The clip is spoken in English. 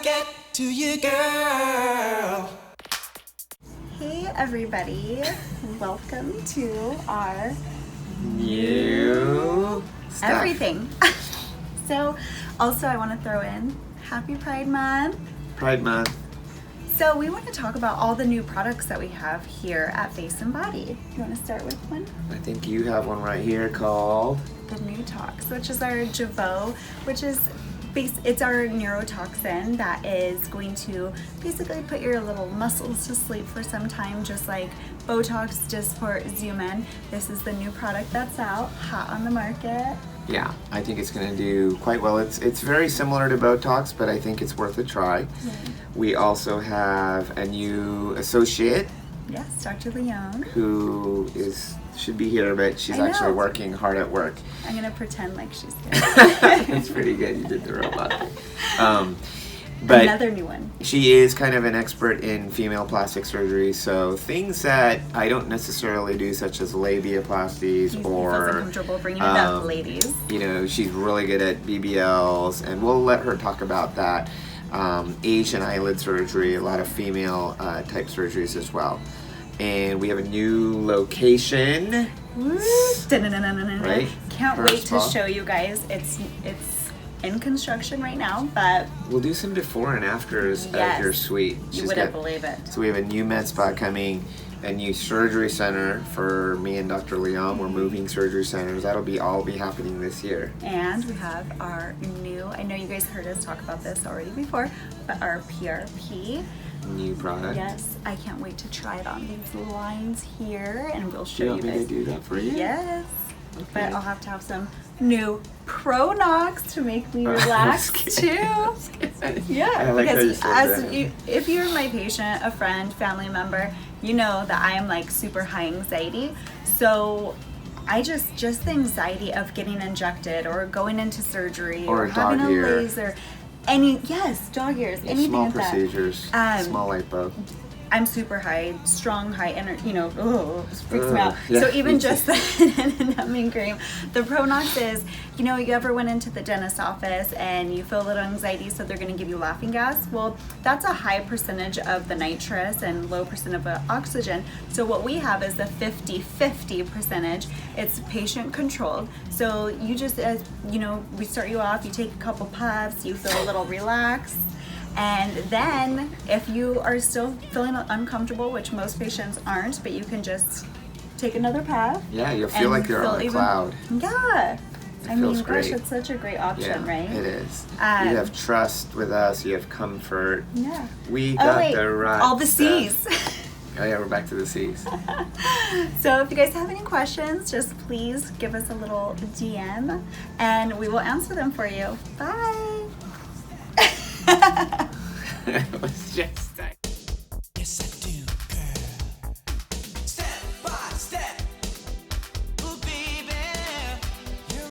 get to you, girl. Hey everybody, welcome to our new stuff. everything. So also I want to throw in Happy Pride Month. Pride Month. So we want to talk about all the new products that we have here at Face and Body. You want to start with one? I think you have one right here called The New Tox, which is our Jeuveau, which is it's our neurotoxin that is going to basically put your little muscles to sleep for some time, just like Botox just for zoom in. This is the new product that's out, hot on the market. Yeah, I think it's going to do quite well. It's very similar to Botox, but I think it's worth a try. Yeah. We also have a new associate. Yes, Dr. Leon. Who should be here, but she's actually working hard at work. I'm going to pretend like she's here. That's pretty good. You did the robot. But another new one. She is kind of an expert in female plastic surgery, so things that I don't necessarily do, such as labiaplasties He or feels uncomfortable bringing it up, ladies. You know, she's really good at BBLs, and we'll let her talk about that. Asian eyelid surgery, a lot of female type surgeries as well. And we have a new location. Right? Can't wait to show you guys. It's in construction right now, but we'll do some before and afters of your suite. You wouldn't believe it. So we have a new med spa coming, a new surgery center for me and Dr. Leon. We're moving surgery centers. That'll all be happening this year. And we have our new, I know you guys heard us talk about this already before, but our PRP. New product. Yes, I can't wait to try it on these lines here, and we'll show you guys. Do you want me to do that for you? Yes. Okay. But I'll have to have some new Pronox to make me relax too. Yeah, like because if you're my patient, a friend, family member, you know that I am like super high anxiety. So I just the anxiety of getting injected or going into surgery or having a laser. Dog ears, anything small like that. procedures, small lipo. I'm super high, strong, high energy, it freaks me out. Yeah, so even just the numbing cream, the Pronox is, you ever went into the dentist's office and you feel a little anxiety, so they're going to give you laughing gas? Well, that's a high percentage of the nitrous and low percent of the oxygen. So what we have is the 50-50 percentage. It's patient controlled. So you just, we start you off, you take a couple puffs, you feel a little relaxed. And then, if you are still feeling uncomfortable, which most patients aren't, but you can just take another puff. Yeah, you'll feel like you're on a cloud. Yeah. Great. It's such a great option, right? It is. You have trust with us. You have comfort. Yeah. We got the right all the stuff. C's. Oh yeah, we're back to the C's. So if you guys have any questions, just please give us a little DM, and we will answer them for you. Bye. It was just